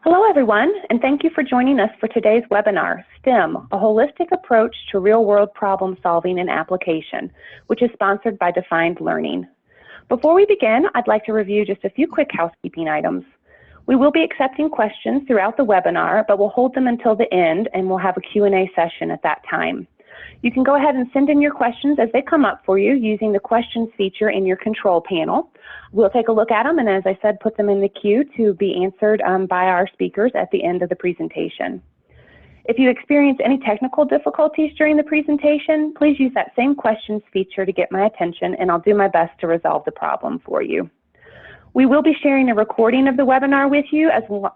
Hello everyone, and thank you for joining us for today's webinar, STEM, a holistic approach to real-world problem solving and application, which is sponsored by Defined Learning. Before we begin, I'd like to review just a few quick housekeeping items. We will be accepting questions throughout the webinar, but we'll hold them until the end and we'll have a Q&A session at that time. You can go ahead and send in your questions as they come up for you using the questions feature in your control panel. We'll take a look at them and, as I said, put them in the queue to be answered by our speakers at the end of the presentation. If you experience any technical difficulties during the presentation, please use that same questions feature to get my attention, and I'll do my best to resolve the problem for you. We will be sharing a recording of the webinar with you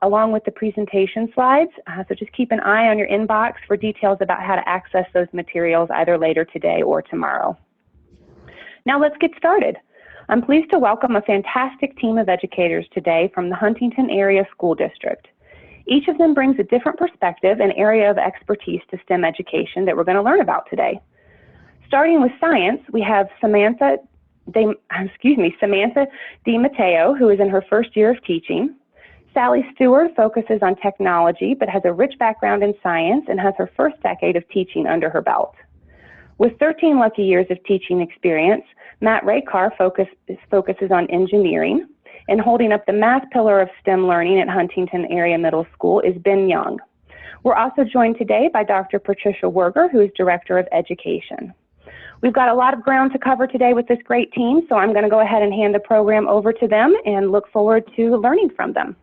along with the presentation slides, so just keep an eye on your inbox for details about how to access those materials either later today or tomorrow. Now let's get started. I'm pleased to welcome a fantastic team of educators today from the Huntingdon Area School District. Each of them brings a different perspective and area of expertise to STEM education that we're going to learn about today. Starting with science, we have Samantha DiMatteo, who is in her first year of teaching. Sally Stewart focuses on technology, but has a rich background in science and has her first decade of teaching under her belt. With 13 lucky years of teaching experience, Matt Raykar focuses on engineering, and holding up the math pillar of STEM learning at Huntingdon Area Middle School is Ben Young. We're also joined today by Dr. Patricia Werger, who is Director of Education. We've got a lot of ground to cover today with this great team, so I'm going to go ahead and hand the program over to them and look forward to learning from them.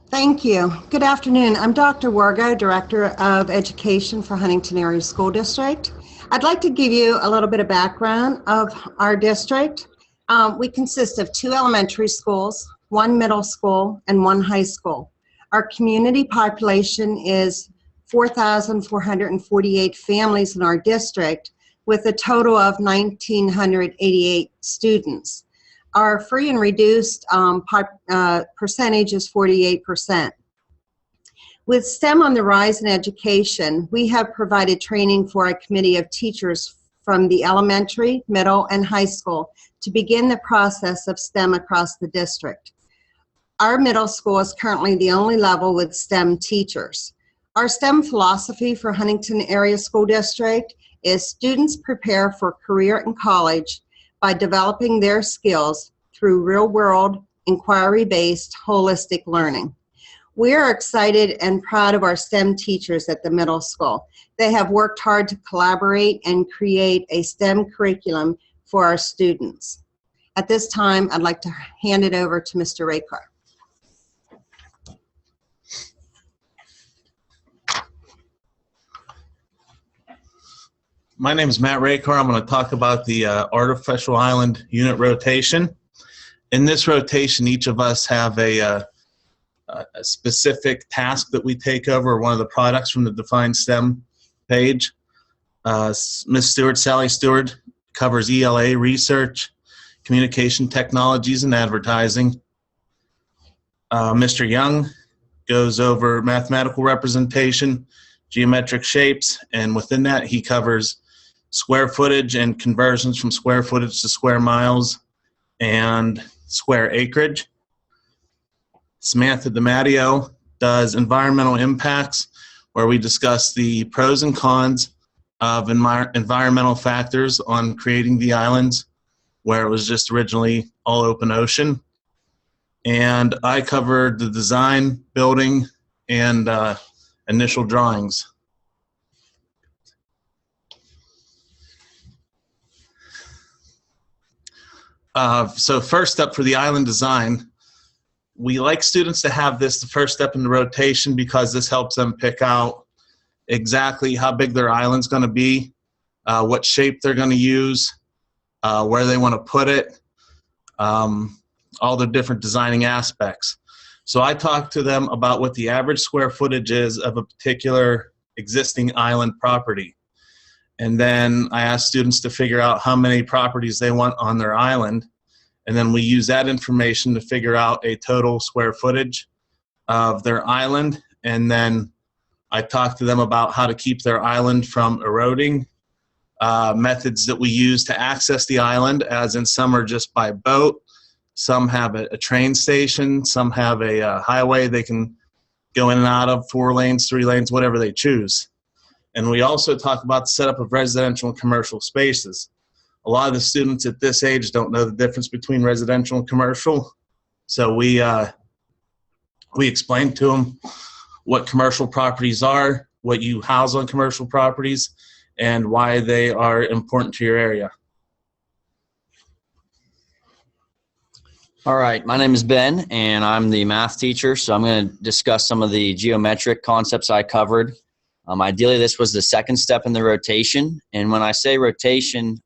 Thank you. Good afternoon. I'm Dr. Werger, Director of Education for Huntingdon Area School District. I'd like to give you a little bit of background of our district. We consist of 2 elementary schools, 1 middle school, and 1 high school. Our community population is 4,448 families in our district, with a total of 1,988 students. Our free and reduced percentage is 48%. With STEM on the rise in education, we have provided training for a committee of teachers from the elementary, middle, and high school to begin the process of STEM across the district. Our middle school is currently the only level with STEM teachers. Our STEM philosophy for Huntingdon Area School District is students prepare for career and college by developing their skills through real-world, inquiry-based, holistic learning. We are excited and proud of our STEM teachers at the middle school. They have worked hard to collaborate and create a STEM curriculum for our students. At this time, I'd like to hand it over to Mr. Raykar. My name is Matt Raykar. I'm going to talk about the artificial island unit rotation. In this rotation, each of us have a specific task that we take over, one of the products from the Defined STEM page. Ms. Stewart, Sally Stewart, covers ELA research, communication technologies, and advertising. Mr. Young goes over mathematical representation, geometric shapes, and within that he covers square footage and conversions from square footage to square miles and square acreage. Samantha DiMatteo does environmental impacts, where we discuss the pros and cons of environmental factors on creating the islands where it was just originally all open ocean. And I covered the design, building, and initial drawings. So first step for the island design, we like students to have this the first step in the rotation because this helps them pick out exactly how big their island's going to be, what shape they're going to use, where they want to put it, all the different designing aspects. So I talk to them about what the average square footage is of a particular existing island property. And then I ask students to figure out how many properties they want on their island. And then we use that information to figure out a total square footage of their island. And then I talk to them about how to keep their island from eroding, methods that we use to access the island, as in some are just by boat, Some have a train station. Some have a highway they can go in and out of, 4 lanes, 3 lanes, whatever they choose. And we also talk about the setup of residential and commercial spaces. A lot of the students at this age don't know the difference between residential and commercial. So we explain to them what commercial properties are, what you house on commercial properties, and why they are important to your area. All right, my name is Ben, and I'm the math teacher, so I'm going to discuss some of the geometric concepts I covered. Ideally, this was the second step in the rotation, and when I say rotation,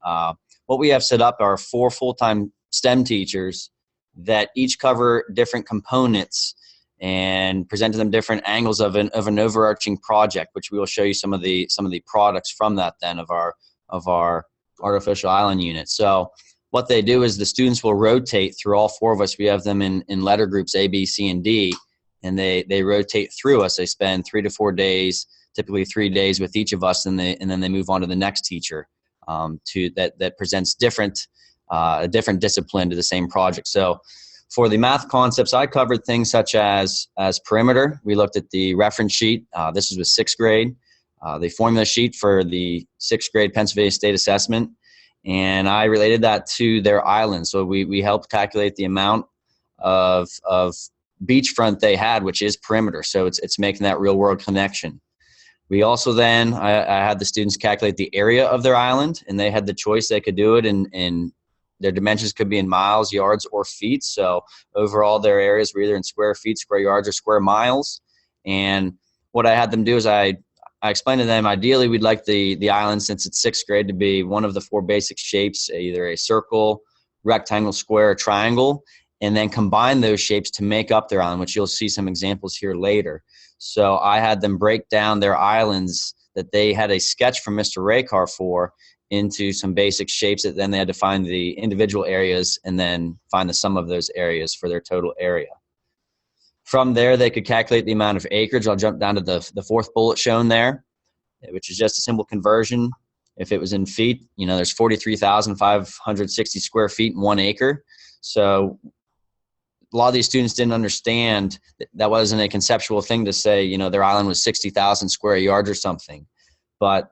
what we have set up are 4 full-time STEM teachers that each cover different components and present to them different angles of an overarching project, which we will show you some of the products from that then of our artificial island unit. So what they do is the students will rotate through all 4 of us. We have them in letter groups A, B, C, and D, and they rotate through us. They spend 3 to 4 days, typically 3 days with each of us, and then they move on to the next teacher that presents a different discipline to the same project. So for the math concepts, I covered things such as perimeter. We looked at the reference sheet. This was with 6th grade. The formula sheet for the 6th grade Pennsylvania State Assessment. And I related that to their island. So we helped calculate the amount of beachfront they had, which is perimeter. So it's making that real world connection. We also then, I had the students calculate the area of their island, and they had the choice. They could do it in their dimensions could be in miles, yards, or feet. So overall, their areas were either in square feet, square yards, or square miles. And what I had them do is I explained to them, ideally, we'd like the island, since it's 6th grade, to be one of the 4 basic shapes, either a circle, rectangle, square, or triangle, and then combine those shapes to make up their island, which you'll see some examples here later. So I had them break down their islands that they had a sketch from Mr. Raykar for into some basic shapes that then they had to find the individual areas and then find the sum of those areas for their total area. From there, they could calculate the amount of acreage. I'll jump down to the 4th bullet shown there, which is just a simple conversion. If it was in feet, there's 43,560 square feet in 1 acre. So a lot of these students didn't understand that wasn't a conceptual thing to say, their island was 60,000 square yards or something. But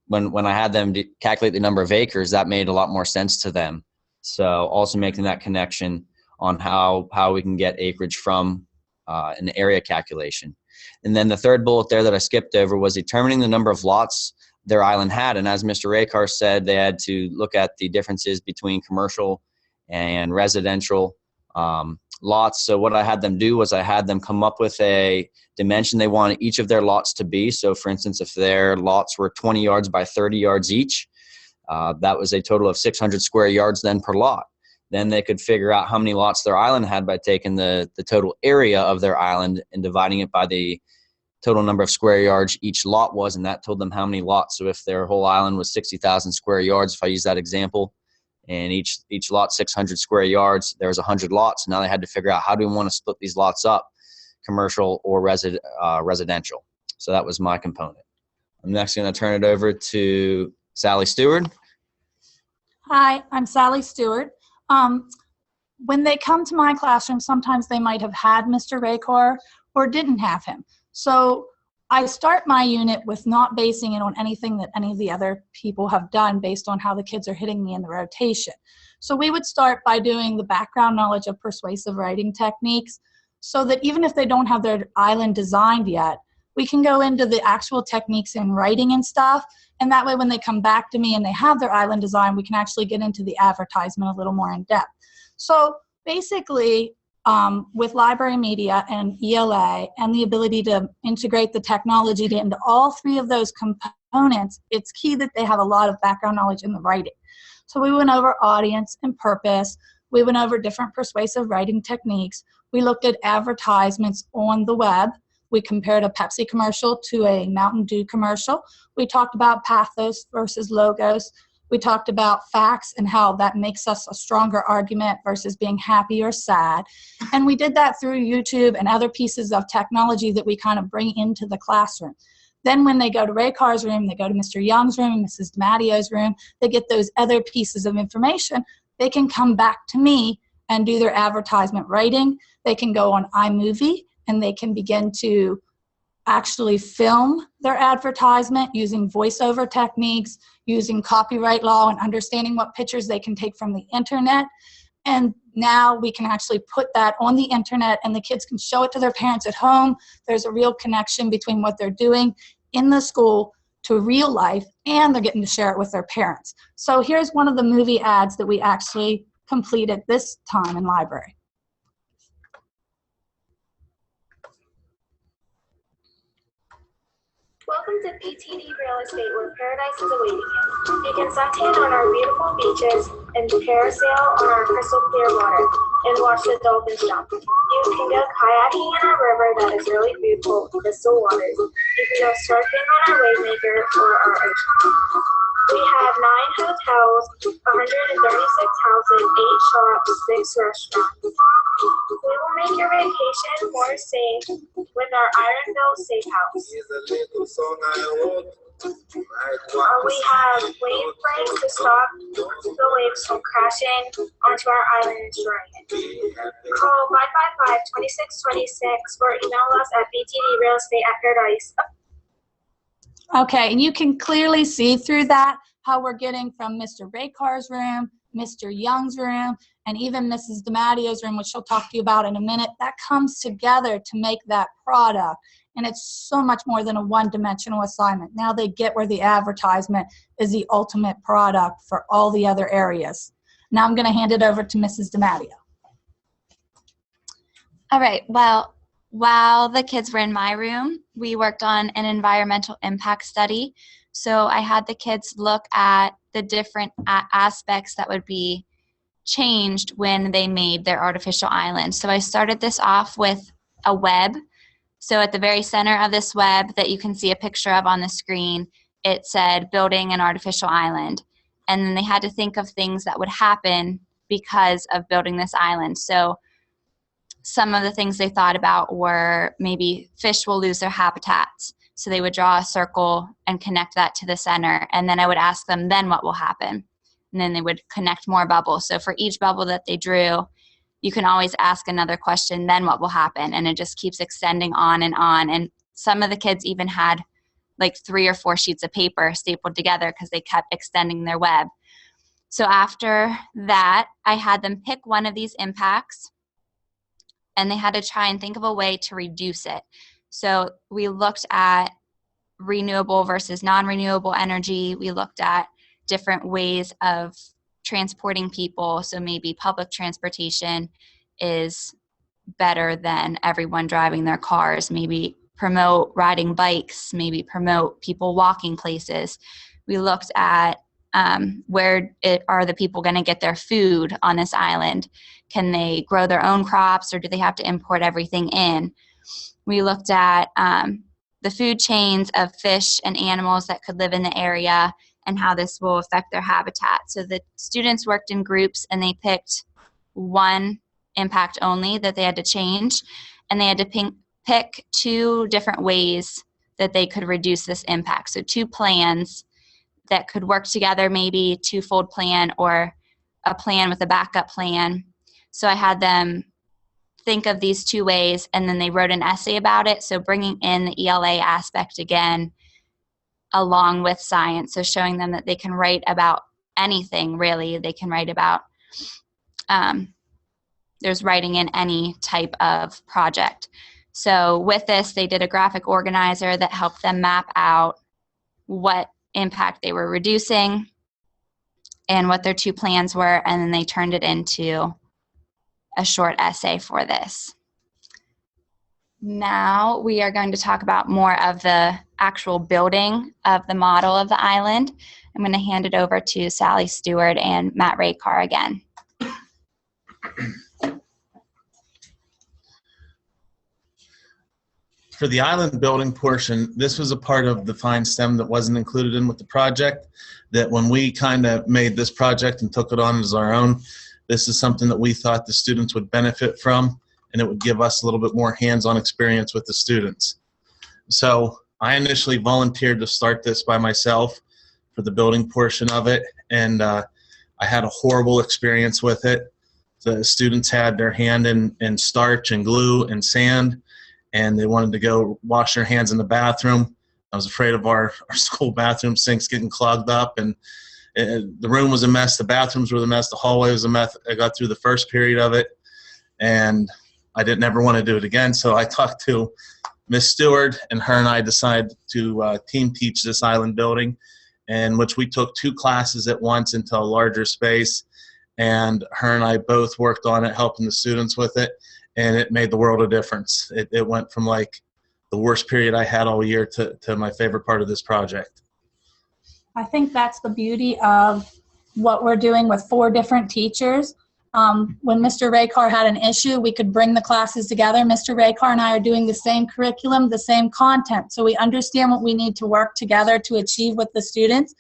when I had them calculate the number of acres, that made a lot more sense to them. So also making that connection on how we can get acreage from an area calculation. And then the 3rd bullet there that I skipped over was determining the number of lots their island had. And as Mr. Raykar said, they had to look at the differences between commercial and residential lots. So what I had them do was I had them come up with a dimension they wanted each of their lots to be. So for instance, if their lots were 20 yards by 30 yards each, that was a total of 600 square yards then per lot. Then they could figure out how many lots their island had by taking the total area of their island and dividing it by the total number of square yards each lot was, and that told them how many lots. So if their whole island was 60,000 square yards, if I use that example, and each lot 600 square yards, there was 100 lots. Now they had to figure out, how do we want to split these lots up, commercial or residential. So that was my component. I'm next going to turn it over to Sally Stewart. Hi, I'm Sally Stewart. When they come to my classroom, sometimes they might have had Mr. Raykar or didn't have him. So I start my unit with not basing it on anything that any of the other people have done based on how the kids are hitting me in the rotation. So we would start by doing the background knowledge of persuasive writing techniques, so that even if they don't have their island designed yet, we can go into the actual techniques in writing and stuff. And that way, when they come back to me and they have their island design, we can actually get into the advertisement a little more in depth. So basically, with library media and ELA and the ability to integrate the technology into all 3 of those components, it's key that they have a lot of background knowledge in the writing. So we went over audience and purpose. We went over different persuasive writing techniques. We looked at advertisements on the web. We compared a Pepsi commercial to a Mountain Dew commercial. We talked about pathos versus logos. We talked about facts and how that makes us a stronger argument versus being happy or sad. And we did that through YouTube and other pieces of technology that we kind of bring into the classroom. Then when they go to Raykar's room, they go to Mr. Young's room, and Mrs. DiMattio's room, they get those other pieces of information. They can come back to me and do their advertisement writing. They can go on iMovie and they can begin to actually film their advertisement using voiceover techniques, using copyright law, and understanding what pictures they can take from the internet. And now we can actually put that on the internet and the kids can show it to their parents at home. There's a real connection between what they're doing in the school to real life, and they're getting to share it with their parents. So here's one of the movie ads that we actually completed this time in library. Welcome to PTD Real Estate, where paradise is awaiting you. You can suntan on our beautiful beaches and parasail on our crystal clear water and watch the dolphins jump. You can go kayaking in our river that is really beautiful, crystal waters. You can go surfing on our wave maker or our ocean. We have 9 hotels, 136 houses, 8 shops, 6 restaurants. We will make your vacation more safe with our Ironville Safe House. We have wave breaks to stop the waves from crashing onto our island and destroying it. Call 555-2626 or email us at btdrealestate@paradise. Okay, and you can clearly see through that how we're getting from Mr. Raycar's room, Mr. Young's room, and even Mrs. DiMattio's room, which she'll talk to you about in a minute. That comes together to make that product. And it's so much more than a one-dimensional assignment. Now they get where the advertisement is the ultimate product for all the other areas. Now I'm going to hand it over to Mrs. DiMattio. All right, well, while the kids were in my room, we worked on an environmental impact study. So I had the kids look at the different aspects that would be changed when they made their artificial island. So I started this off with a web. So at the very center of this web that you can see a picture of on the screen, it said building an artificial island. And then they had to think of things that would happen because of building this island. So some of the things they thought about were maybe fish will lose their habitats. So they would draw a circle and connect that to the center. And then I would ask them, then what will happen? And then they would connect more bubbles. So for each bubble that they drew, you can always ask another question, then what will happen? And it just keeps extending on and on. And some of the kids even had like 3 or 4 sheets of paper stapled together because they kept extending their web. So after that, I had them pick one of these impacts, and they had to try and think of a way to reduce it. So we looked at renewable versus non-renewable energy. We looked at different ways of transporting people. So maybe public transportation is better than everyone driving their cars. Maybe promote riding bikes, maybe promote people walking places. We looked at where are the people going to get their food on this island? Can they grow their own crops, or do they have to import everything in? We looked at the food chains of fish and animals that could live in the area and how this will affect their habitat. So the students worked in groups, and they picked one impact only that they had to change, and they had to pick 2 different ways that they could reduce this impact. So 2 plans that could work together, maybe a 2-fold plan or a plan with a backup plan. So I had them think of these 2 ways, and then they wrote an essay about it. So bringing in the ELA aspect again, along with science. So showing them that they can write about anything, really. They can write about, there's writing in any type of project. So with this, they did a graphic organizer that helped them map out what impact they were reducing and what their 2 plans were, and then they turned it into a short essay for this. Now we are going to talk about more of the actual building of the model of the island. I'm going to hand it over to Sally Stewart and Matt Raycar again. For the island building portion, this was a part of the Fine STEM that wasn't included in with the project, that when we kind of made this project and took it on as our own, this is something that we thought the students would benefit from, and it would give us a little bit more hands-on experience with the students. So I initially volunteered to start this by myself for the building portion of it, and I had a horrible experience with it. the students had their hand in starch and glue and sand, and they wanted to go wash their hands in the bathroom. I was afraid of our school bathroom sinks getting clogged up, and the room was a mess, the bathrooms were a mess, the hallway was a mess. I got through the first period of it, and I didn't ever want to do it again. So I talked to Miss Stewart, and her and I decided to team teach this island building, in which we took 2 classes at once into a larger space, and her and I both worked on it, helping the students with it, and it made the world of difference. It went from like the worst period I had all year to my favorite part of this project. I think that's the beauty of what we're doing with 4 different teachers. When Mr. Raycar had an issue, we could bring the classes together. Mr. Raycar and I are doing the same curriculum, the same content, so we understand what we need to work together to achieve with the students.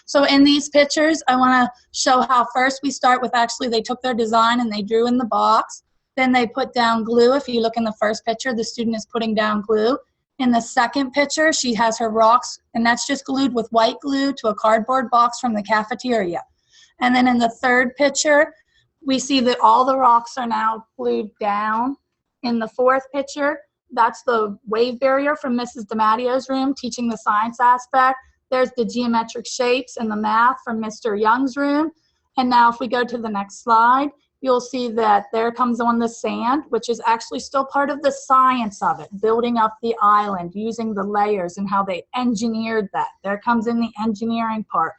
So in these pictures, I want to show how first we start with actually they took their design and they drew in the box. Then they put down glue. If you look in the first picture, the student is putting down glue. In the second picture, she has her rocks, and that's just glued with white glue to a cardboard box from the cafeteria. And then in the third picture, we see that all the rocks are now glued down. In the fourth picture, that's the wave barrier from Mrs. DiMattio's room, teaching the science aspect. There's the geometric shapes and the math from Mr. Young's room. And now if we go to the next slide, you'll see that there comes on the sand, which is actually still part of the science of it, building up the island, using the layers and how they engineered that. There comes in the engineering part.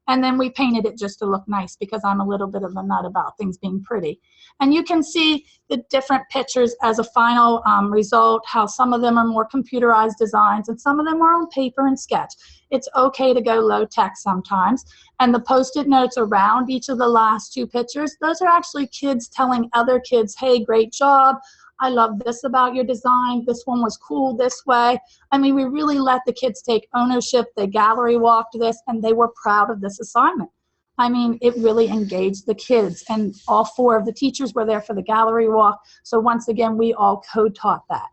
And then we painted it just to look nice because I'm a little bit of a nut about things being pretty. And you can see the different pictures as a final result, how some of them are more computerized designs and some of them are on paper and sketch. It's okay to go low tech sometimes. And the Post-it notes around each of the last 2 pictures, those are actually kids telling other kids, hey, great job. I love this about your design. This one was cool this way. I mean, we really let the kids take ownership. They gallery walked this, and they were proud of this assignment. I mean, it really engaged the kids, and all 4 of the teachers were there for the gallery walk. So once again, we all co-taught that.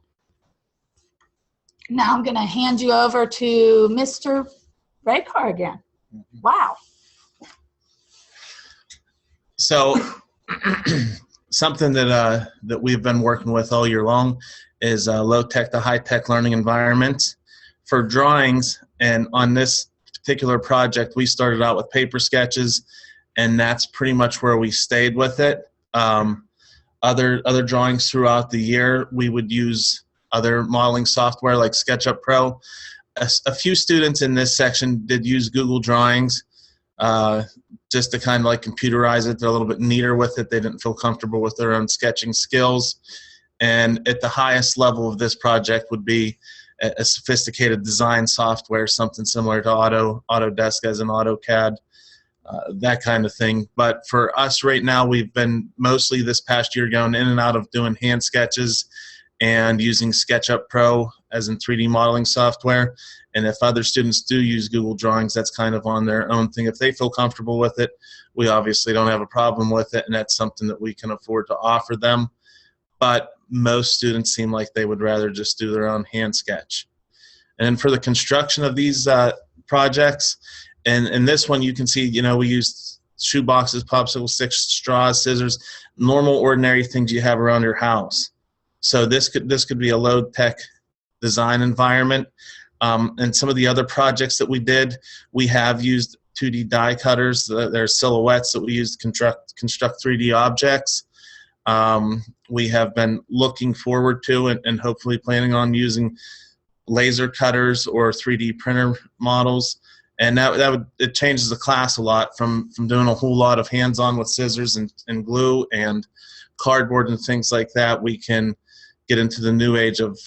Now I'm going to hand you over to Mr. Raycar again. Wow. So something that we've been working with all year long is low-tech to high-tech learning environments. For drawings, and on this particular project, we started out with paper sketches, and that's pretty much where we stayed with it. Other drawings throughout the year, we would use other modeling software like SketchUp Pro. A few students in this section did use Google Drawings just to kind of like computerize it. They're a little bit neater with it. They didn't feel comfortable with their own sketching skills. And at the highest level of this project would be a sophisticated design software, something similar to Autodesk as an AutoCAD, that kind of thing. But for us right now, we've been mostly this past year going in and out of doing hand sketches and using SketchUp Pro as in 3D modeling software. And if other students do use Google Drawings, that's kind of on their own thing. If they feel comfortable with it, we obviously don't have a problem with it, and that's something that we can afford to offer them. But most students seem like they would rather just do their own hand sketch. And for the construction of these projects, and in this one you can see, you know, we used shoe boxes, popsicle sticks, straws, scissors, normal ordinary things you have around your house. So this could be a low-tech design environment. And some of the other projects that we did, we have used 2D die cutters. They're silhouettes that we use to construct 3D objects. We have been looking forward to and hopefully planning on using laser cutters or 3D printer models. And it changes the class a lot from doing a whole lot of hands-on with scissors and glue and cardboard and things like that. We can get into the new age of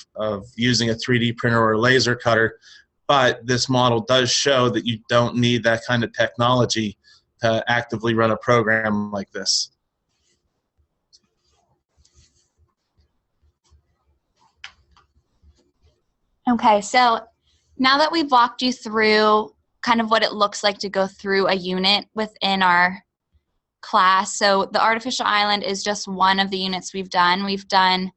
using a 3D printer or a laser cutter. But this model does show that you don't need that kind of technology to actively run a program like this. Okay, so now that we've walked you through kind of what it looks like to go through a unit within our class, so the artificial island is just one of the units we've done.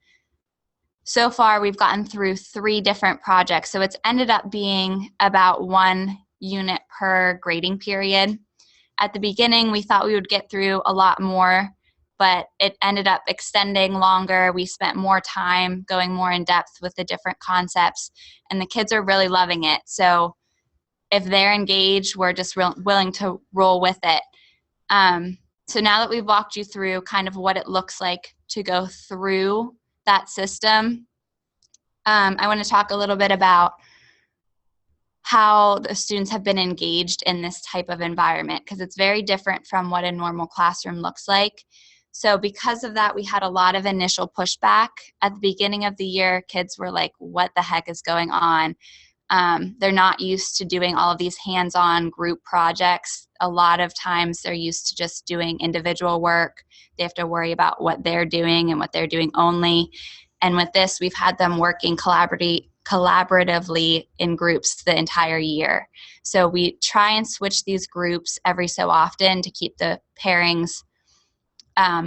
So far, we've gotten through 3 different projects, so it's ended up being about 1 unit per grading period. At the beginning, we thought we would get through a lot more, but it ended up extending longer. We spent more time going more in depth with the different concepts, and the kids are really loving it. So if they're engaged, we're just willing to roll with it. So now that we've walked you through kind of what it looks like to go through that system, I want to talk a little bit about how the students have been engaged in this type of environment, because it's very different from what a normal classroom looks like. So because of that, we had a lot of initial pushback. At the beginning of the year, kids were like, what the heck is going on? They're not used to doing all of these hands-on group projects. A lot of times they're used to just doing individual work. They have to worry about what they're doing and what they're doing only. And with this, we've had them working collaboratively in groups the entire year. So we try and switch these groups every so often to keep the pairings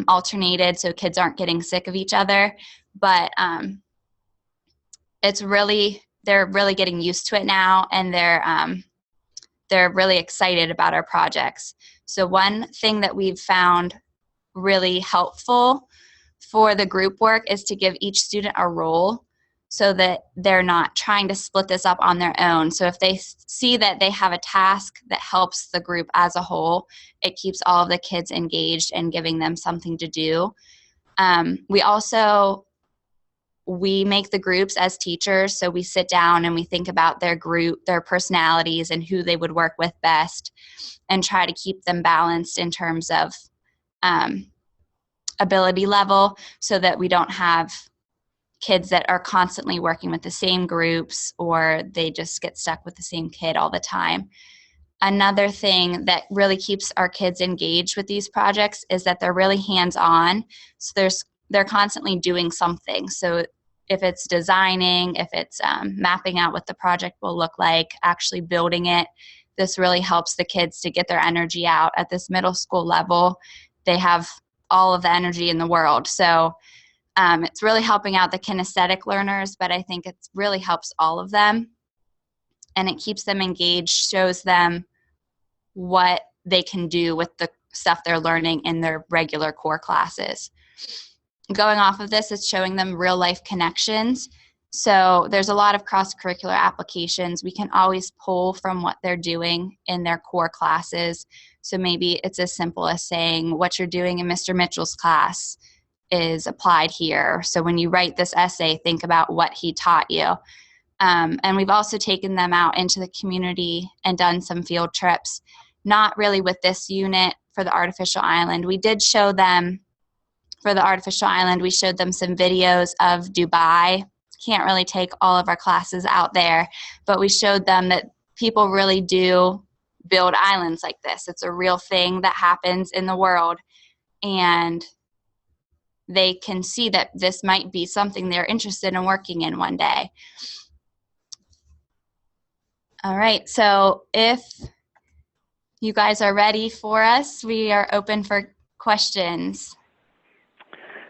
alternated so kids aren't getting sick of each other. But they're really getting used to it now, and they're really excited about our projects. So one thing that we've found really helpful for the group work is to give each student a role so that they're not trying to split this up on their own. So if they see that they have a task that helps the group as a whole, it keeps all of the kids engaged and giving them something to do. We make the groups as teachers, so we sit down and we think about their group, their personalities, and who they would work with best, and try to keep them balanced in terms of ability level, so that we don't have kids that are constantly working with the same groups, or they just get stuck with the same kid all the time. Another thing that really keeps our kids engaged with these projects is that they're really hands-on. So they're constantly doing something. So if it's designing, if it's mapping out what the project will look like, actually building it, this really helps the kids to get their energy out. At this middle school level, they have all of the energy in the world. So it's really helping out the kinesthetic learners, but I think it really helps all of them. And it keeps them engaged, shows them what they can do with the stuff they're learning in their regular core classes. Going off of this, it's showing them real life connections. So there's a lot of cross-curricular applications. We can always pull from what they're doing in their core classes. So maybe it's as simple as saying what you're doing in Mr. Mitchell's class is applied here. So when you write this essay, think about what he taught you. And we've also taken them out into the community and done some field trips, not really with this unit for the artificial island. We did show them, for the artificial island, we showed them some videos of Dubai. Can't really take all of our classes out there, but we showed them that people really do build islands like this. It's a real thing that happens in the world, and they can see that this might be something they're interested in working in one day. All right, so if you guys are ready for us, we are open for questions.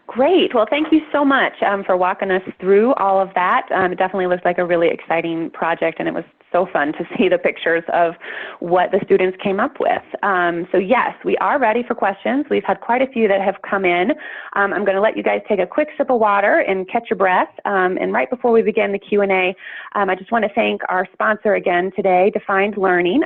Great. Well, thank you so much for walking us through all of that. It definitely looks like a really exciting project, and it was so fun to see the pictures of what the students came up with. So yes, we are ready for questions. We've had quite a few that have come in. I'm going to let you guys take a quick sip of water and catch your breath. And right before we begin the Q&A, I just want to thank our sponsor again today, Defined Learning.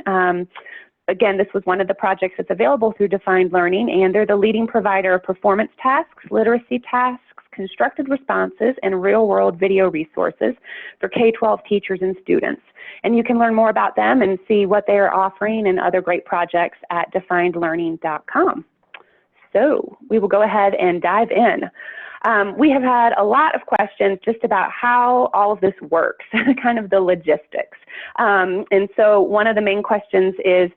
Again, this was one of the projects that's available through Defined Learning, and they're the leading provider of performance tasks, literacy tasks, constructed responses, and real-world video resources for K-12 teachers and students. And you can learn more about them and see what they are offering and other great projects at definedlearning.com. So we will go ahead and dive in. We have had a lot of questions just about how all of this works, kind of the logistics. And so one of the main questions is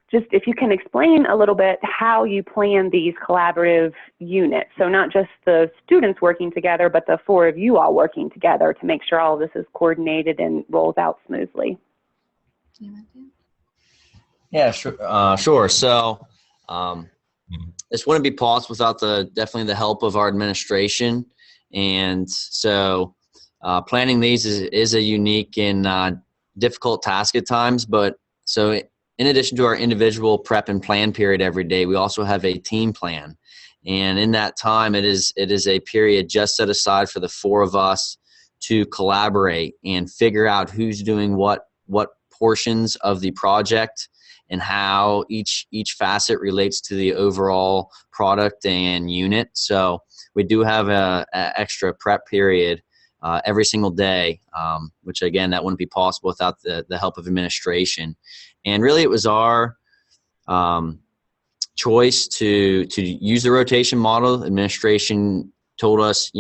just if you can explain a little bit how you plan these collaborative units. So not just the students working together, but the four of you all working together to make sure all of this is coordinated and rolls out smoothly. Yeah, sure. So this wouldn't be possible without definitely the help of our administration. And so planning these is a unique and difficult task at times. But so in addition to our individual prep and plan period every day, we also have a team plan. And in that time, it is a period just set aside for the four of us to collaborate and figure out who's doing what portions of the project and how each facet relates to the overall product and unit. So we do have a extra prep period every single day, which again, that wouldn't be possible without the help of administration. And really it was our choice to use the rotation model. Administration told us,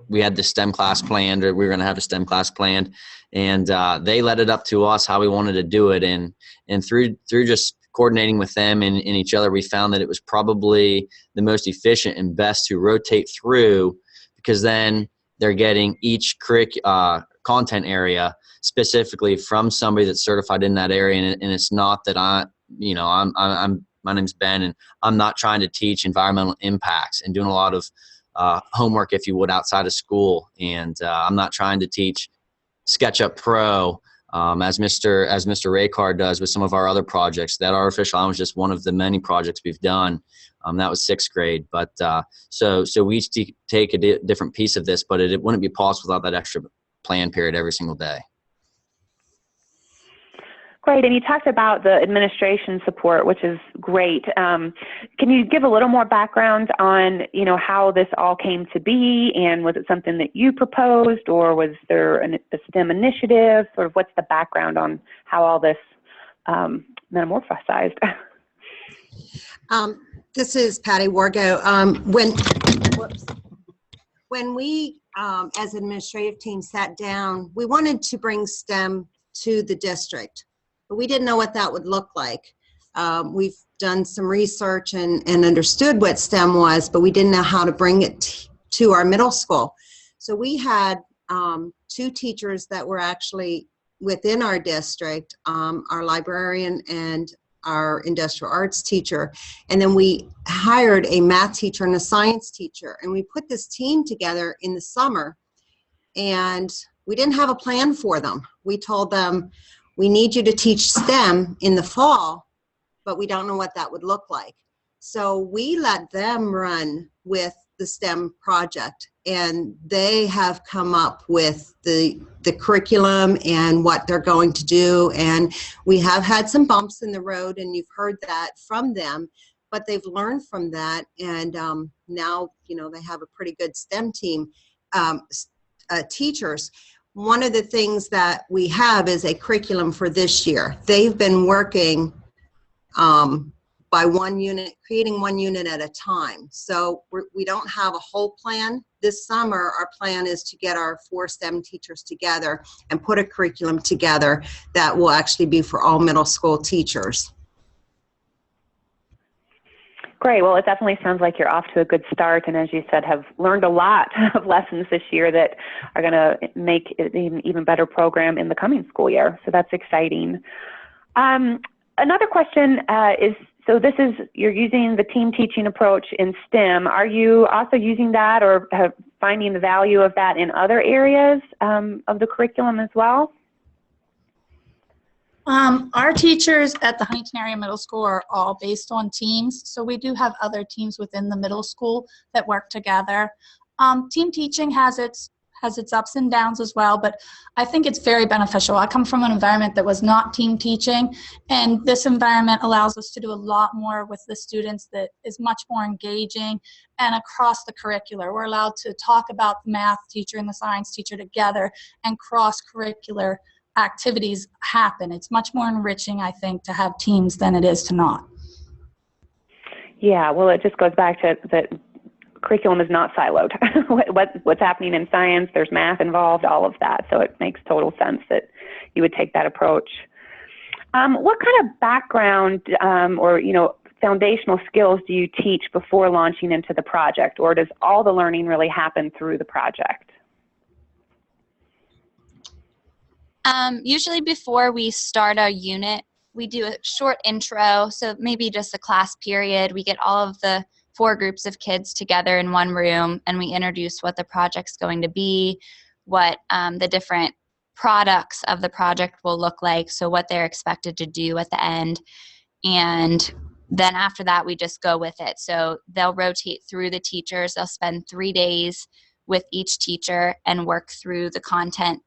we had the STEM class planned, or we were going to have a STEM class planned, and they let it up to us how we wanted to do it. And through just coordinating with them and each other, we found that it was probably the most efficient and best to rotate through, because then they're getting each content area specifically from somebody that's certified in that area. And it's not that my name's Ben, and I'm not trying to teach environmental impacts and doing a lot of homework, if you would, outside of school. And I'm not trying to teach SketchUp Pro as Mr. Raycar does with some of our other projects. That artificial island was just one of the many projects we've done. That was 6th grade. But so we each take a different piece of this, but it wouldn't be possible without that extra plan period every single day. Great, and you talked about the administration support, which is great. Can you give a little more background on, how this all came to be, and was it something that you proposed, or was there a STEM initiative? Sort of what's the background on how all this metamorphosized? This is Patty Wargo. When we, as an administrative team, sat down, we wanted to bring STEM to the district, but we didn't know what that would look like. We've done some research and understood what STEM was, but we didn't know how to bring it to our middle school. So we had 2 teachers that were actually within our district, our librarian and our industrial arts teacher, and then we hired a math teacher and a science teacher, and we put this team together in the summer, and we didn't have a plan for them. We told them, we need you to teach STEM in the fall, but we don't know what that would look like. So we let them run with the STEM project, and they have come up with the curriculum and what they're going to do. And we have had some bumps in the road, and you've heard that from them, but they've learned from that. And now, they have a pretty good STEM team, teachers. One of the things that we have is a curriculum for this year. They've been working by one unit, creating one unit at a time. So we don't have a whole plan. This summer, our plan is to get our 4 STEM teachers together and put a curriculum together that will actually be for all middle school teachers. Great. Well, it definitely sounds like you're off to a good start, and as you said, have learned a lot of lessons this year that are going to make it an even better program in the coming school year. So that's exciting. Another question is, so you're using the team teaching approach in STEM. Are you also using that, or finding the value of that in other areas of the curriculum as well? Our teachers at the Huntingdon area middle school are all based on teams, so we do have other teams within the middle school that work together. Team teaching has its ups and downs as well, but I think it's very beneficial. I come from an environment that was not team teaching, and this environment allows us to do a lot more with the students that is much more engaging and across the curricular. We're allowed to talk about the math teacher and the science teacher together, and cross-curricular activities happen. It's much more enriching, I think, to have teams than it is to not. Yeah, well, it just goes back to that curriculum is not siloed. What's happening in science, there's math involved, all of that. So it makes total sense that you would take that approach. What kind of background or foundational skills do you teach before launching into the project, or does all the learning really happen through the project? Usually before we start a unit, we do a short intro, so maybe just a class period. We get all of the 4 groups of kids together in one room, and we introduce what the project's going to be, what the different products of the project will look like, so what they're expected to do at the end. And then after that, we just go with it. So they'll rotate through the teachers. They'll spend 3 days with each teacher and work through the content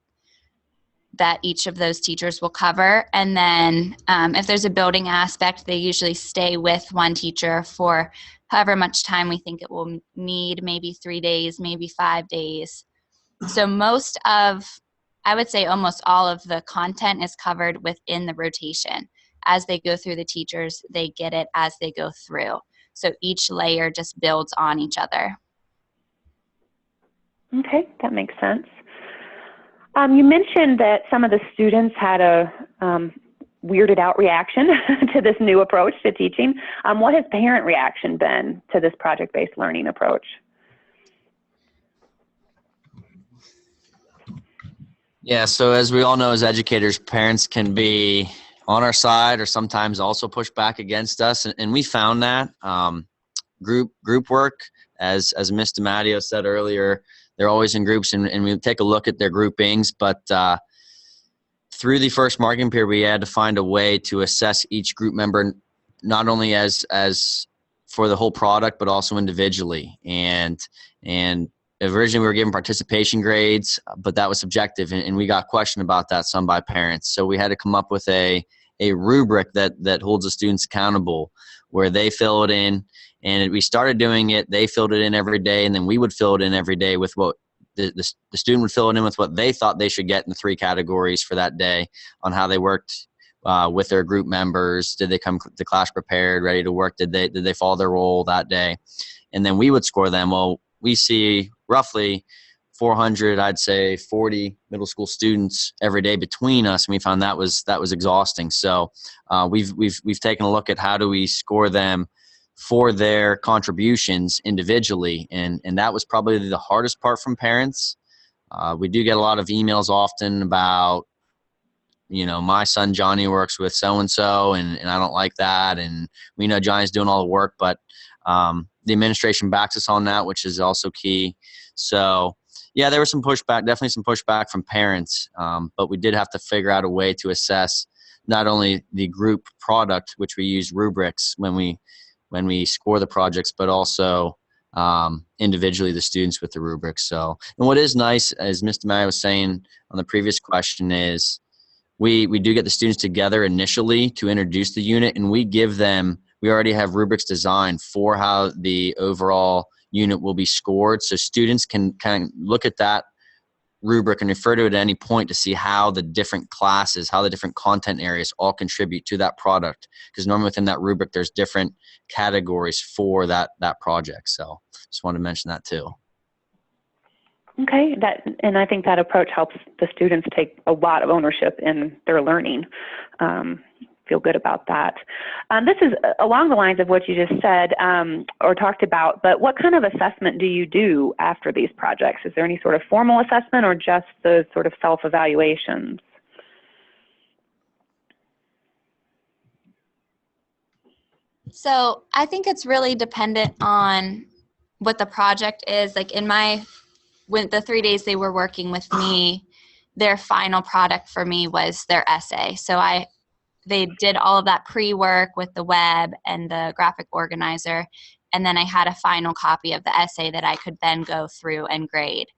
that each of those teachers will cover. And then if there's a building aspect, they usually stay with one teacher for however much time we think it will need, maybe 3 days, maybe 5 days. So I would say almost all of the content is covered within the rotation. As they go through the teachers, they get it as they go through. So each layer just builds on each other. Okay, that makes sense. You mentioned that some of the students had a weirded out reaction to this new approach to teaching. What has parent reaction been to this project-based learning approach? Yeah, so as we all know as educators, parents can be on our side or sometimes also push back against us. And we found that group work, as Ms. DiMatteo said earlier, they're always in groups, and we take a look at their groupings. But through the first marking period, we had to find a way to assess each group member, not only as for the whole product, but also individually. And originally we were given participation grades, but that was subjective, and we got questioned about that some by parents. So we had to come up with a rubric that holds the students accountable, where they fill it in. And we started doing it. They filled it in every day, and then we would fill it in every day with what the student would fill it in with what they thought they should get in the 3 categories for that day on how they worked with their group members. Did they come to class prepared, ready to work? Did they follow their role that day? And then we would score them. Well, we see roughly 400, I'd say 40 middle school students every day between us, and we found that was exhausting. So we've taken a look at how do we score them for their contributions individually, and that was probably the hardest part from parents. We do get a lot of emails often about, my son Johnny works with so-and-so, and I don't like that, and we know Johnny's doing all the work, but the administration backs us on that, which is also key. So yeah, there was some pushback, definitely some pushback from parents, but we did have to figure out a way to assess not only the group product, which we use rubrics when we score the projects, but also individually the students with the rubrics. So, and what is nice, as Mr. May was saying on the previous question, is we do get the students together initially to introduce the unit, and we already have rubrics designed for how the overall unit will be scored. So students can kind of look at that rubric and refer to it at any point to see how the different classes, how the different content areas all contribute to that product. Because normally within that rubric, there's different categories for that project. So just wanted to mention that too. Okay, and I think that approach helps the students take a lot of ownership in their learning. Feel good about that. This is along the lines of what you just said or talked about, but what kind of assessment do you do after these projects? Is there any sort of formal assessment or just the sort of self-evaluations? So I think it's really dependent on what the project is. Like when the 3 days they were working with me, their final product for me was their essay. So they did all of that pre-work with the web and the graphic organizer, and then I had a final copy of the essay that I could then go through and grade.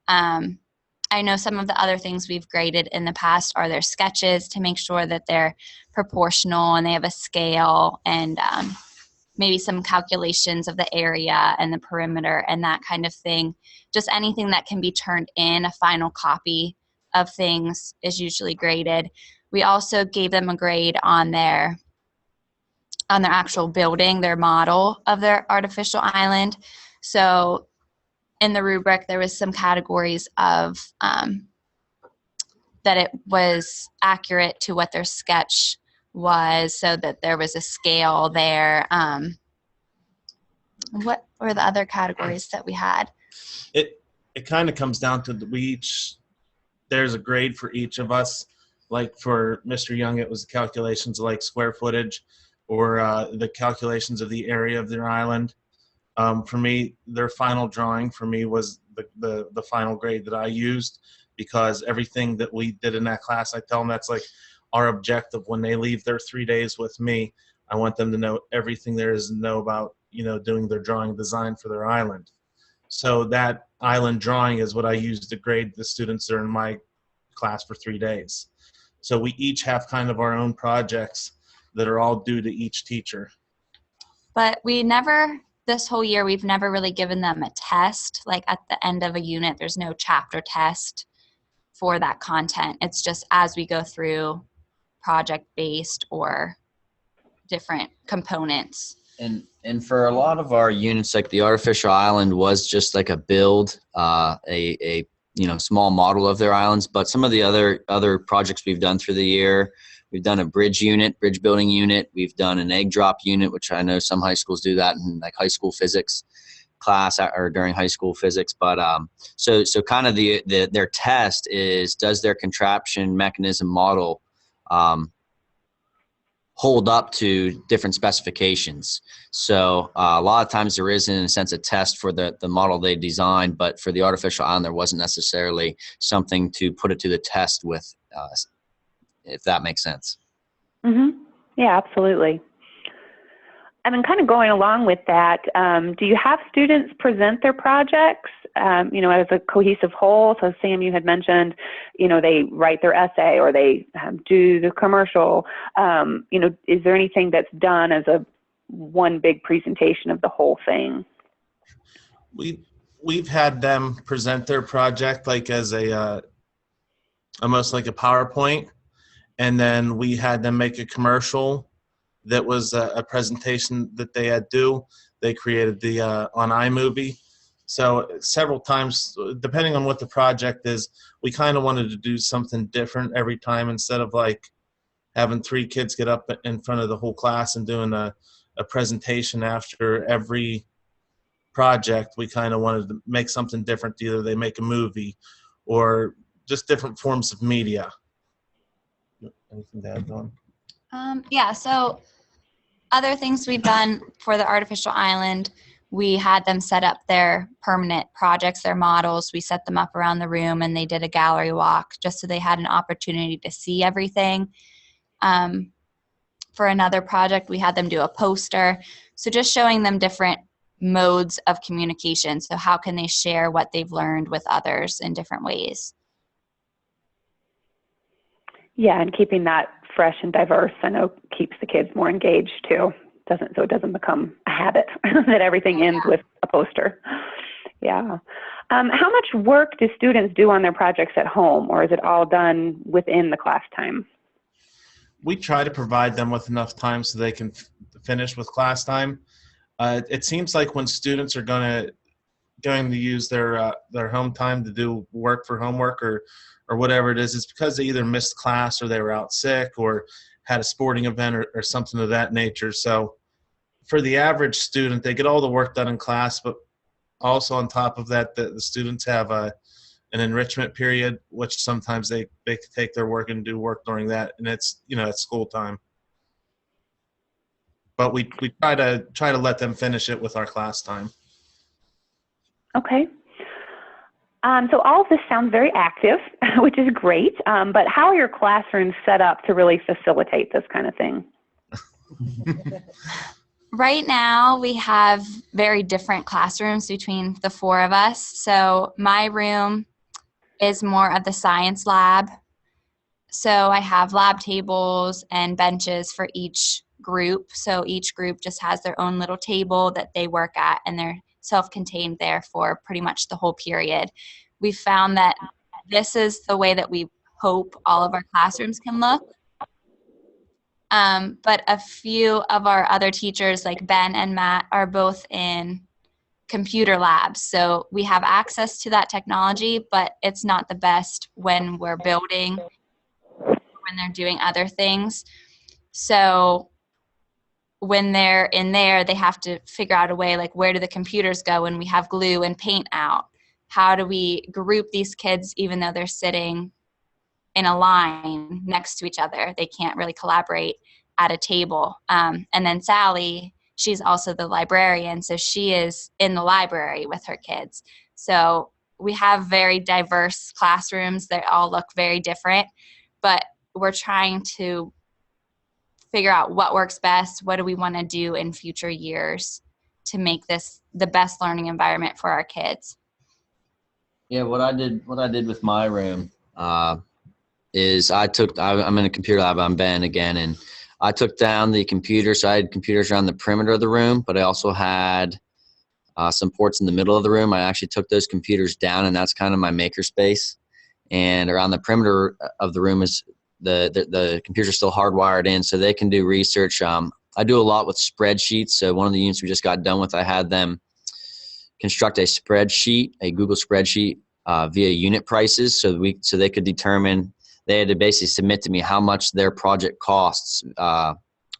I know some of the other things we've graded in the past are their sketches to make sure that they're proportional and they have a scale, and maybe some calculations of the area and the perimeter and that kind of thing. Just anything that can be turned in, a final copy of things is usually graded. We also gave them a grade on their actual building, their model of their artificial island. So in the rubric, there was some categories of that it was accurate to what their sketch was, so that there was a scale there. What were the other categories that we had? It kind of comes down to there's a grade for each of us. Like for Mr. Young, it was the calculations like square footage or the calculations of the area of their island. For me, their final drawing for me was the final grade that I used, because everything that we did in that class, I tell them that's like our objective when they leave their 3 days with me. I want them to know everything there is to know about, doing their drawing design for their island. So that island drawing is what I use to grade the students that are in my class for 3 days. So we each have kind of our own projects that are all due to each teacher. But this whole year, we've never really given them a test. Like at the end of a unit, there's no chapter test for that content. It's just as we go through project-based or different components. And for a lot of our units, like the artificial island was just like a build, a small model of their islands. But some of the other projects we've done through the year, we've done a bridge building unit. We've done an egg drop unit, which I know some high schools do that in like high school physics class or during high school physics. But so kind of their test is, does their contraption mechanism model hold up to different specifications? So a lot of times there is, in a sense, a test for the model they designed, but for the artificial island, there wasn't necessarily something to put it to the test with, if that makes sense. Mm-hmm. Yeah, absolutely. And then kind of going along with that, do you have students present their projects, as a cohesive whole? So Sam, you had mentioned, they write their essay or they do the commercial. Is there anything that's done as one big presentation of the whole thing? We've had them present their project like as almost like a PowerPoint, and then we had them make a commercial that was a presentation that they had due. They created on iMovie. So several times, depending on what the project is, we kind of wanted to do something different every time, instead of like having 3 kids get up in front of the whole class and doing a presentation after every project. We kind of wanted to make something different. Either they make a movie or just different forms of media. Anything to add on? So other things we've done for the artificial island, we had them set up their permanent projects, their models. We set them up around the room and they did a gallery walk just so they had an opportunity to see everything. For another project, we had them do a poster. So just showing them different modes of communication. So how can they share what they've learned with others in different ways? Yeah, and keeping that fresh and diverse, I know, keeps the kids more engaged too. So it doesn't become a habit that everything ends with a poster. Yeah. How much work do students do on their projects at home, or is it all done within the class time? We try to provide them with enough time so they can finish with class time. It seems like when students are going to use their home time to do work for homework or whatever it is, it's because they either missed class or they were out sick or had a sporting event or something of that nature. So for the average student, they get all the work done in class, but also on top of that, the students have an enrichment period, which sometimes they can take their work and do work during that, and it's it's school time. But we try to let them finish it with our class time. Okay. So all of this sounds very active, which is great, but how are your classrooms set up to really facilitate this kind of thing? Right now, we have very different classrooms between the 4 of us. So my room is more of the science lab. So I have lab tables and benches for each group. So each group just has their own little table that they work at, and they're self-contained there for pretty much the whole period. We found that this is the way that we hope all of our classrooms can look. But a few of our other teachers, like Ben and Matt, are both in computer labs. So we have access to that technology, but it's not the best when we're building, when they're doing other things. So when they're in there, they have to figure out a way, like, where do the computers go when we have glue and paint out? How do we group these kids even though they're sitting in a line next to each other? They can't really collaborate at a table. And then Sally, she's also the librarian, so she is in the library with her kids. So we have very diverse classrooms that all look very different, but we're trying to figure out what works best, what do we want to do in future years to make this the best learning environment for our kids. Yeah, what I did with my room is I'm in a computer lab. I'm Ben again, and I took down the computer. So I had computers around the perimeter of the room, but I also had some ports in the middle of the room. I actually took those computers down, and that's kind of my maker space. And around the perimeter of the room is the computers are still hardwired in, so they can do research. I do a lot with spreadsheets. So one of the units we just got done with, I had them construct a spreadsheet, a Google spreadsheet via unit prices. So they could determine, they had to basically submit to me how much their project costs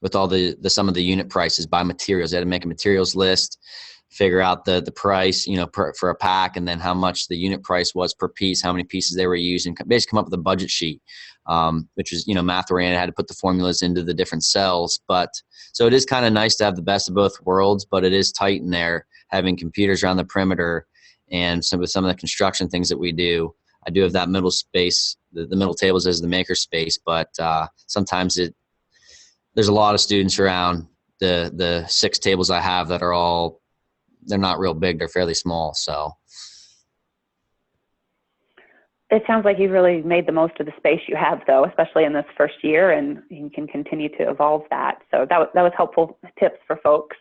with all the sum of the unit prices by materials. They had to make a materials list, figure out the price, for a pack, and then how much the unit price was per piece, how many pieces they were using, basically come up with a budget sheet, which is, math oriented. I had to put the formulas into the different cells. But so it is kind of nice to have the best of both worlds, but it is tight in there, having computers around the perimeter. And with some of the construction things that we do, I do have that middle space, the middle tables as the maker space, but sometimes there's a lot of students around the 6 tables I have that are they're not real big, they're fairly small. So it sounds like you've really made the most of the space you have, though, especially in this first year, and you can continue to evolve that. So that was helpful tips for folks.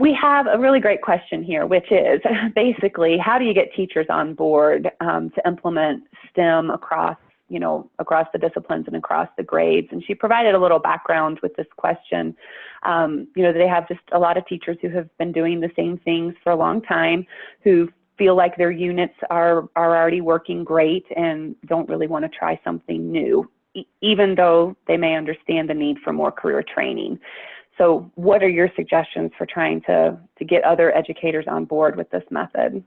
We have a really great question here, which is basically, how do you get teachers on board to implement STEM across the disciplines and across the grades? And she provided a little background with this question. They have just a lot of teachers who have been doing the same things for a long time, who feel like their units are already working great and don't really want to try something new, even though they may understand the need for more career training. So what are your suggestions for trying to get other educators on board with this method?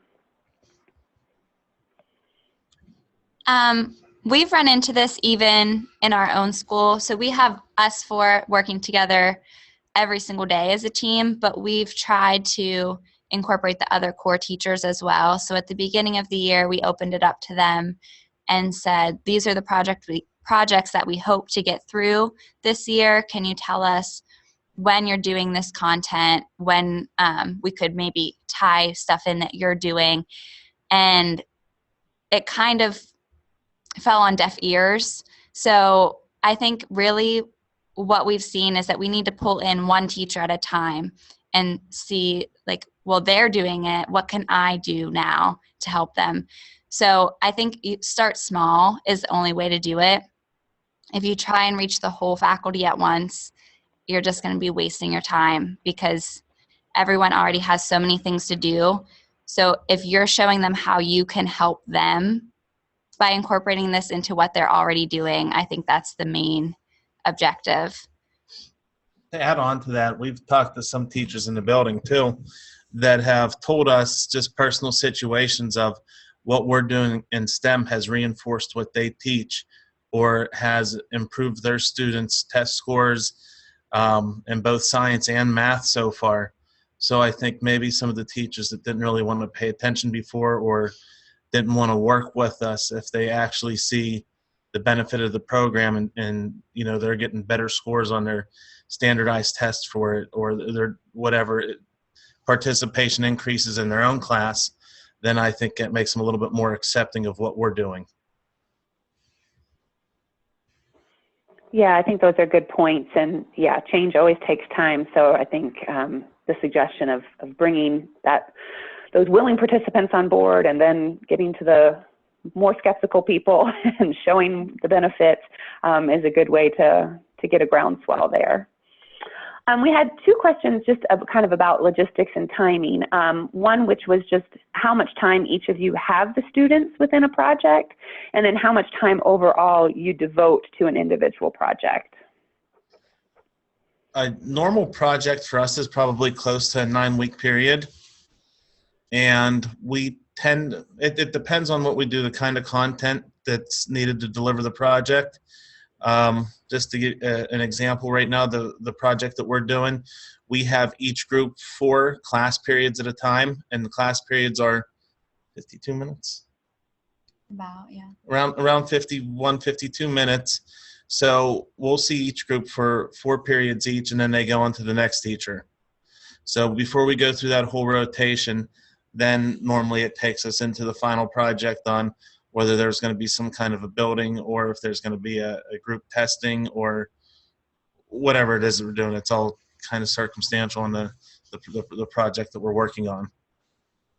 We've run into this even in our own school. So we have us 4 working together every single day as a team, but we've tried to incorporate the other core teachers as well. So at the beginning of the year, we opened it up to them and said, these are the projects that we hope to get through this year. Can you tell us when you're doing this content, when we could maybe tie stuff in that you're doing? And it kind of fell on deaf ears. So I think really what we've seen is that we need to pull in one teacher at a time and see, like, well, they're doing it. What can I do now to help them? So I think you start small is the only way to do it. If you try and reach the whole faculty at once, you're just going to be wasting your time because everyone already has so many things to do. So if you're showing them how you can help them by incorporating this into what they're already doing, I think that's the main objective. To add on to that, we've talked to some teachers in the building too that have told us just personal situations of what we're doing in STEM has reinforced what they teach or has improved their students' test scores in both science and math so far. So I think maybe some of the teachers that didn't really want to pay attention before or didn't want to work with us, if they actually see the benefit of the program and they're getting better scores on their standardized tests for it, or their whatever participation increases in their own class, then I think it makes them a little bit more accepting of what we're doing. Yeah, I think those are good points. And yeah, change always takes time. So I think the suggestion of bringing those willing participants on board and then getting to the more skeptical people and showing the benefits is a good way to get a groundswell there. We had 2 questions just kind of about logistics and timing. One, which was just how much time each of you have the students within a project, and then how much time overall you devote to an individual project. A normal project for us is probably close to a 9-week period. And it depends on what we do, the kind of content that's needed to deliver the project. Just to give an example right now, the project that we're doing, we have each group 4 class periods at a time, and the class periods are 52 minutes? About, yeah. Around 51, 52 minutes. So we'll see each group for 4 periods each, and then they go on to the next teacher. So before we go through that whole rotation, then normally it takes us into the final project on whether there's going to be some kind of a building or if there's going to be a group testing or whatever it is that we're doing. It's all kind of circumstantial on the project that we're working on.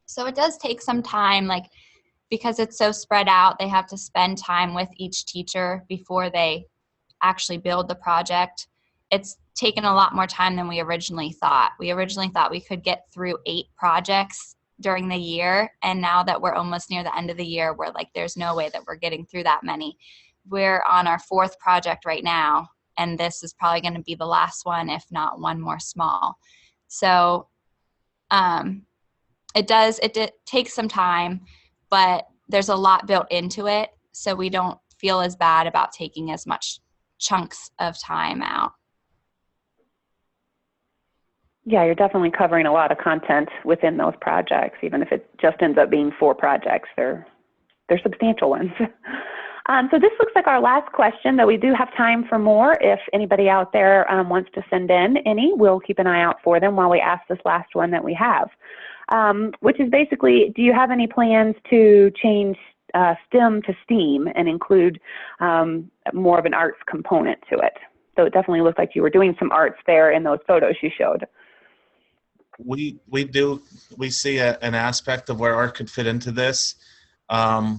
So it does take some time, like, because it's so spread out, they have to spend time with each teacher before they actually build the project. It's taken a lot more time than we originally thought. We originally thought we could get through 8 projects during the year, and now that we're almost near the end of the year, we're like, there's no way that we're getting through that many. We're on our 4th project right now, and this is probably going to be the last one, if not one more small. So it takes some time, but there's a lot built into it, so we don't feel as bad about taking as much chunks of time out. Yeah, you're definitely covering a lot of content within those projects, even if it just ends up being 4 projects. They're substantial ones. So this looks like our last question, though we do have time for more. If anybody out there wants to send in any, we'll keep an eye out for them while we ask this last one that we have, which is basically, do you have any plans to change STEM to STEAM and include more of an arts component to it? So it definitely looked like you were doing some arts there in those photos you showed. We see an aspect of where art could fit into this.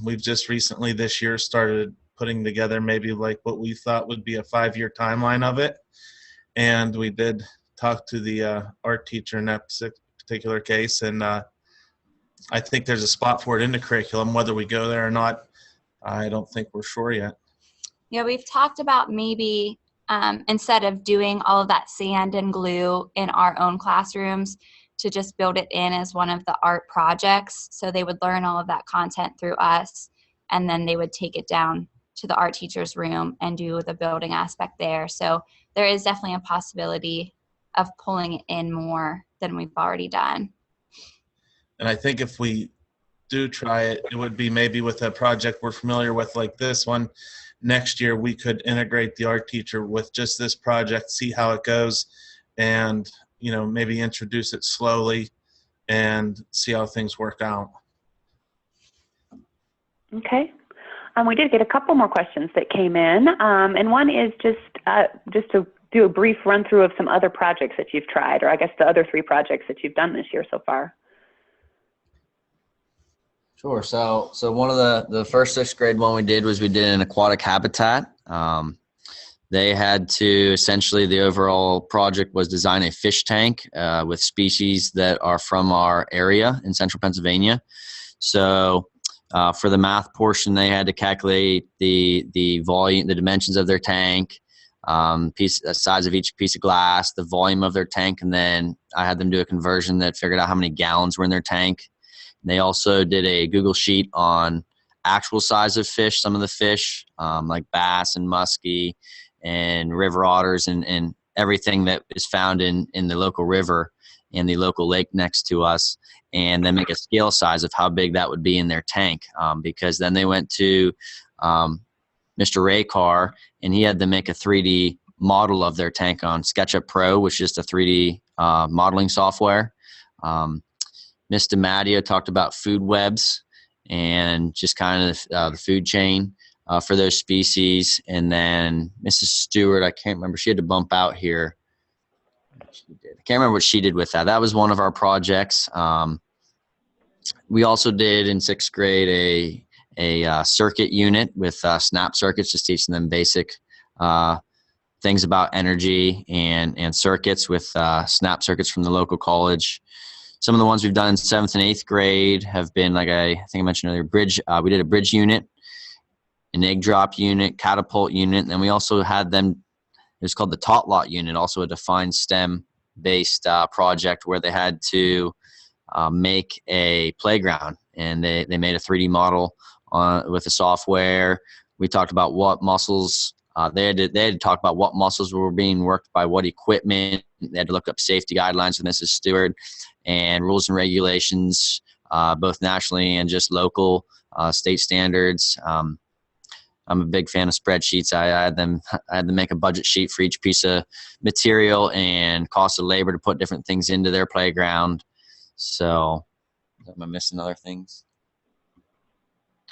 We've just recently this year started putting together maybe like what we thought would be a 5-year timeline of it. And we did talk to the art teacher in that particular case. And I think there's a spot for it in the curriculum. Whether we go there or not, I don't think we're sure yet. Yeah, we've talked about maybe instead of doing all of that sand and glue in our own classrooms, to just build it in as one of the art projects. So they would learn all of that content through us, and then they would take it down to the art teacher's room and do the building aspect there. So there is definitely a possibility of pulling it in more than we've already done. And I think if we do try it, it would be maybe with a project we're familiar with like this one. Next year, we could integrate the art teacher with just this project, see how it goes, and maybe introduce it slowly and see how things work out. Okay. We did get a couple more questions that came in, and one is just to do a brief run through of some other projects that you've tried, or I guess the other 3 projects that you've done this year so far. Sure. So one of the first 6th grade one we did an aquatic habitat. They had to essentially, the overall project was design a fish tank with species that are from our area in central Pennsylvania. So for the math portion, they had to calculate the volume, the dimensions of their tank, the size of each piece of glass, the volume of their tank, and then I had them do a conversion that figured out how many gallons were in their tank. They also did a Google sheet on actual size of fish, some of the fish, like bass and muskie and river otters and everything that is found in the local river and the local lake next to us, and then make a scale size of how big that would be in their tank. Because then they went to Mr. Raycar, and he had them make a 3D model of their tank on SketchUp Pro, which is just a 3D modeling software. Ms. DiMatteo talked about food webs and just kind of the food chain for those species. And then Mrs. Stewart, I can't remember, she had to bump out here. She did. I can't remember what she did with that. That was one of our projects. We also did in 6th grade a circuit unit with snap circuits, just teaching them basic things about energy and circuits with snap circuits from the local college. Some of the ones we've done in 7th and 8th grade have been, like I think I mentioned earlier, bridge. We did a bridge unit, an egg drop unit, catapult unit, and then we also had them, it was called the Tot Lot unit, also a defined STEM-based project where they had to make a playground, and they made a 3D model with the software. We talked about what muscles, they had to talk about what muscles were being worked by what equipment. They had to look up safety guidelines with Mrs. Stewart and rules and regulations, both nationally and just local state standards. I'm a big fan of spreadsheets. I had to make a budget sheet for each piece of material and cost of labor to put different things into their playground. So, am I missing other things?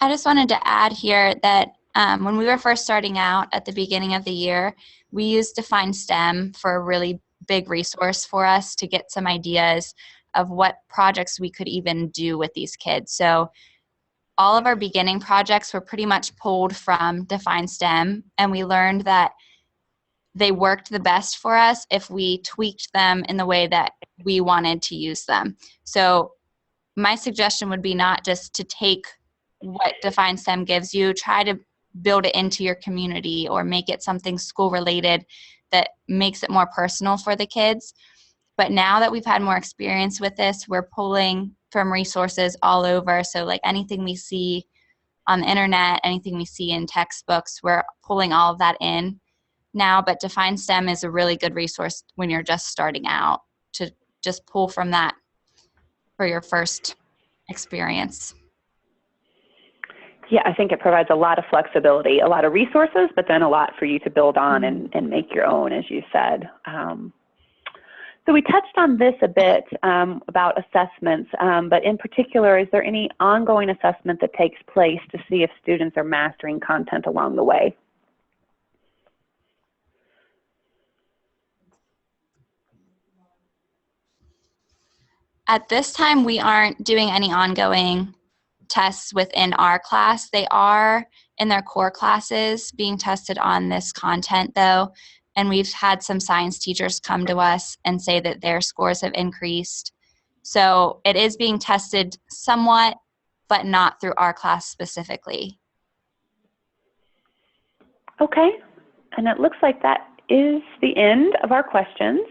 I just wanted to add here that when we were first starting out at the beginning of the year, we used Define STEM for a really big resource for us to get some ideas of what projects we could even do with these kids. So all of our beginning projects were pretty much pulled from Define STEM, and we learned that they worked the best for us if we tweaked them in the way that we wanted to use them. So my suggestion would be not just to take what Define STEM gives you, try to build it into your community or make it something school related that makes it more personal for the kids. But now that we've had more experience with this, we're pulling from resources all over. So like anything we see on the internet, anything we see in textbooks, we're pulling all of that in now. But Define STEM is a really good resource when you're just starting out to just pull from that for your first experience. Yeah, I think it provides a lot of flexibility, a lot of resources, but then a lot for you to build on and make your own, as you said. So we touched on this a bit about assessments, but in particular, is there any ongoing assessment that takes place to see if students are mastering content along the way? At this time, we aren't doing any ongoing tests within our class. They are in their core classes being tested on this content though. And we've had some science teachers come to us and say that their scores have increased. So it is being tested somewhat, but not through our class specifically. Okay, and it looks like that is the end of our questions.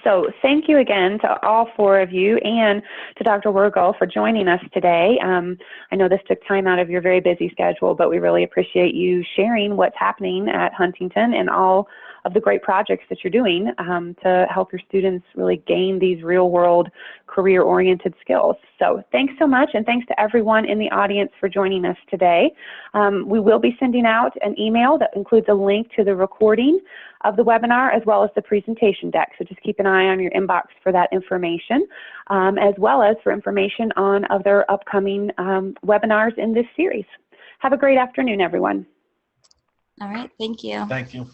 So thank you again to all four of you and to Dr. Wergel for joining us today. I know this took time out of your very busy schedule, but we really appreciate you sharing what's happening at Huntington and all of the great projects that you're doing to help your students really gain these real-world career-oriented skills. So thanks so much, and thanks to everyone in the audience for joining us today. We will be sending out an email that includes a link to the recording of the webinar as well as the presentation deck. So just keep an eye on your inbox for that information, as well as for information on other upcoming webinars in this series. Have a great afternoon, everyone. All right, thank you. Thank you.